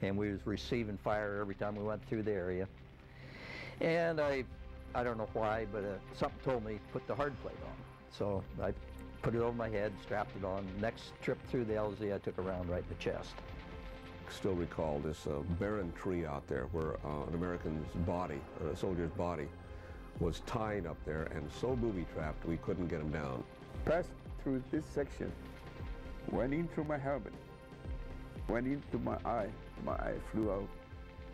and we was receiving fire every time we went through the area. And I don't know why, but something told me put the hard plate on. So I put it over my head, strapped it on. Next trip through the LZ, I took a round right in the chest. Still recall this barren tree out there where an American's body, or a soldier's body, was tied up there and so booby-trapped we couldn't get him down. Passed through this section, went in through my helmet, went into my eye flew out,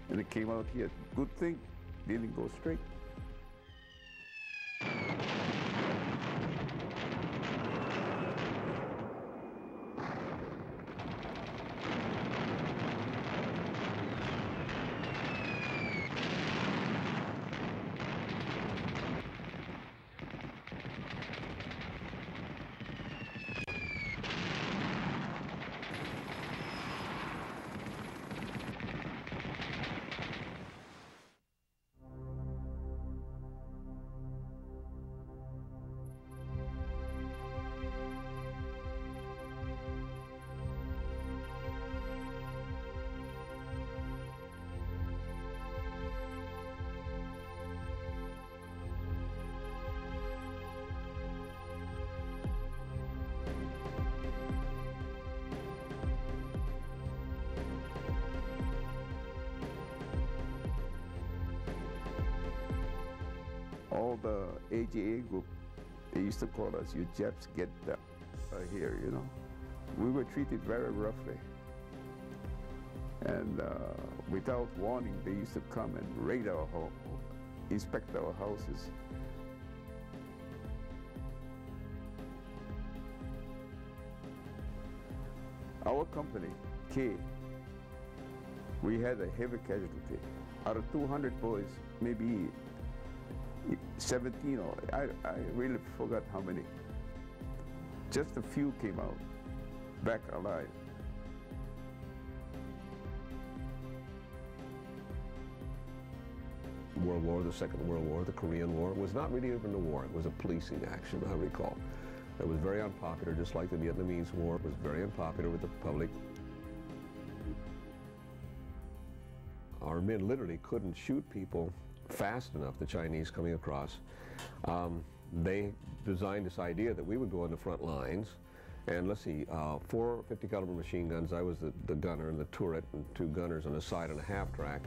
and it came out here. Good thing, didn't go straight. All the AJA group, they used to call us, "You Japs get here," you know. We were treated very roughly. And without warning, they used to come and raid our home, inspect our houses. Our company, K, we had a heavy casualty. Out of 200 boys, maybe 17 or I really forgot how many. Just a few came out back alive. World War, the Second World War, the Korean War, was not really even a war. It was a policing action, I recall. It was very unpopular, just like the Vietnamese War. It was very unpopular with the public. Our men literally couldn't shoot people fast enough, the Chinese coming across. They designed this idea that we would go on the front lines, and let's see, 4 50 caliber machine guns. I was the gunner and the turret, and 2 gunners on the side and a half track.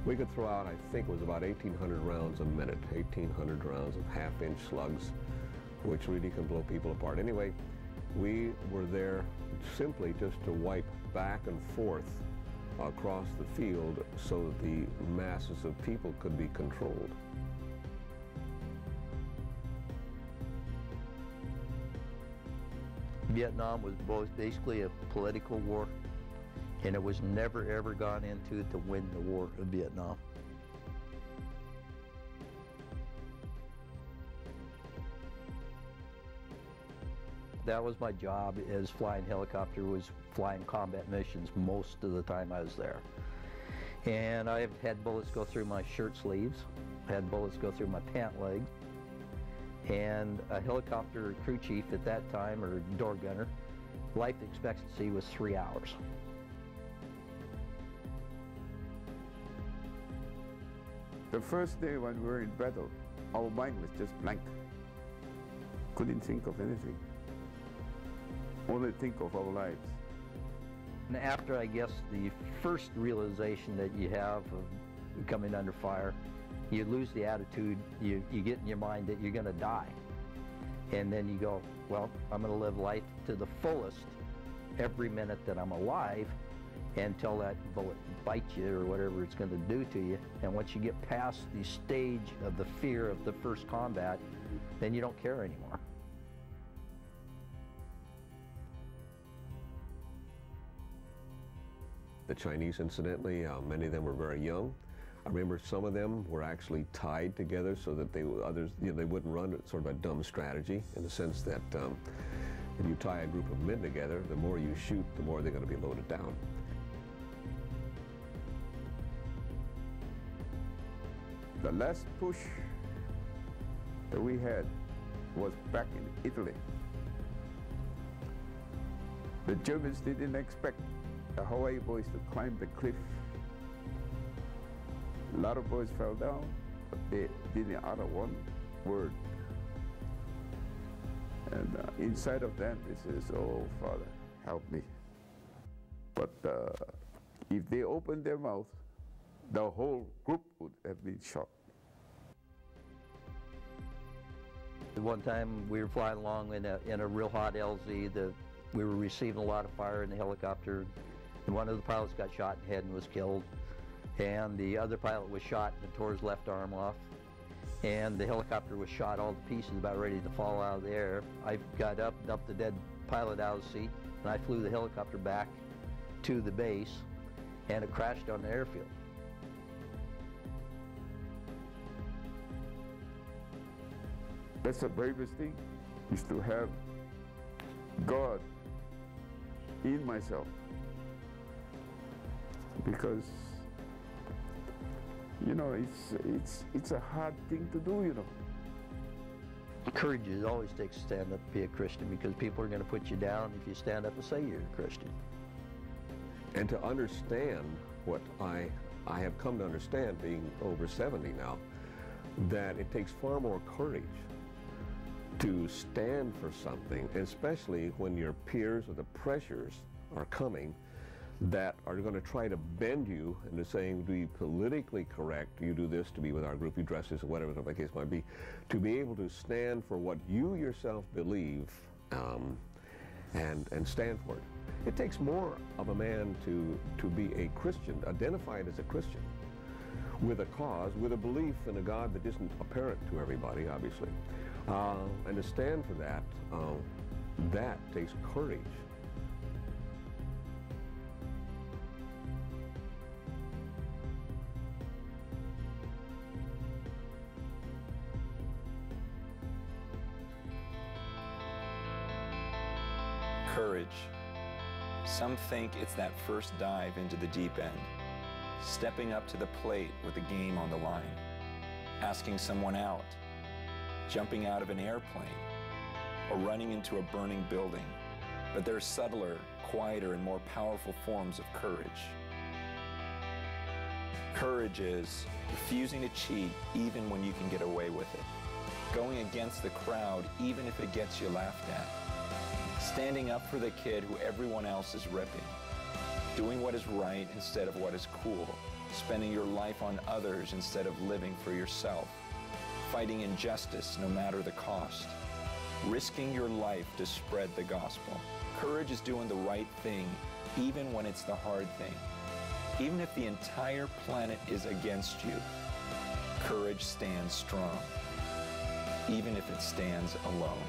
We could throw out, I think it was about 1,800 rounds a minute, 1,800 rounds of half-inch slugs, which really can blow people apart. Anyway, we were there simply just to wipe back and forth across the field so that the masses of people could be controlled. Vietnam was basically a political war, and it was never ever gone into to win the war of Vietnam. That was my job as flying helicopter, was flying combat missions most of the time I was there. And I've had bullets go through my shirt sleeves, had bullets go through my pant legs, and a helicopter crew chief at that time, or door gunner, life expectancy was 3 hours. The first day when we were in battle, our mind was just blank. Couldn't think of anything. Only think of our lives. And after, I guess, the first realization that you have of coming under fire, you lose the attitude, you get in your mind that you're going to die. And then you go, well, I'm going to live life to the fullest every minute that I'm alive until that bullet bites you or whatever it's going to do to you. And once you get past the stage of the fear of the first combat, then you don't care anymore. The Chinese, incidentally, many of them were very young. I remember some of them were actually tied together so that they wouldn't run. It's sort of a dumb strategy in the sense that if you tie a group of men together, the more you shoot, the more they're going to be loaded down. The last push that we had was back in Italy. The Germans didn't expect the Hawaii boys to climb the cliff. A lot of boys fell down, but they didn't utter one word. And inside of them, they says, "Oh, Father, help me." But if they opened their mouth, the whole group would have been shot. One time we were flying along in a real hot LZ. We were receiving a lot of fire in the helicopter, and one of the pilots got shot in the head and was killed. And the other pilot was shot and tore his left arm off. And the helicopter was shot all to pieces, about ready to fall out of the air. I got up, dumped the dead pilot out of the seat, and I flew the helicopter back to the base, and it crashed on the airfield. That's the bravest thing, is to have God in myself. Because, you know, it's a hard thing to do, you know. Courage is always takes to stand up and be a Christian, because people are going to put you down if you stand up and say you're a Christian. And to understand what I have come to understand, being over 70 now, that it takes far more courage to stand for something, especially when your peers or the pressures are coming that are going to try to bend you into saying, be politically correct, you do this to be with our group, you dress this, or whatever the case might be, to be able to stand for what you yourself believe and stand for it. It takes more of a man to be a Christian, identified as a Christian, with a cause, with a belief in a God that isn't apparent to everybody, obviously. And to stand for that, that takes courage. Courage. Some think it's that first dive into the deep end, stepping up to the plate with the game on the line, asking someone out, jumping out of an airplane, or running into a burning building. But there are subtler, quieter, and more powerful forms of courage. Courage is refusing to cheat even when you can get away with it, going against the crowd even if it gets you laughed at, standing up for the kid who everyone else is ripping, doing what is right instead of what is cool, spending your life on others instead of living for yourself, fighting injustice no matter the cost, risking your life to spread the gospel. Courage is doing the right thing even when it's the hard thing. Even if the entire planet is against you, courage stands strong, even if it stands alone.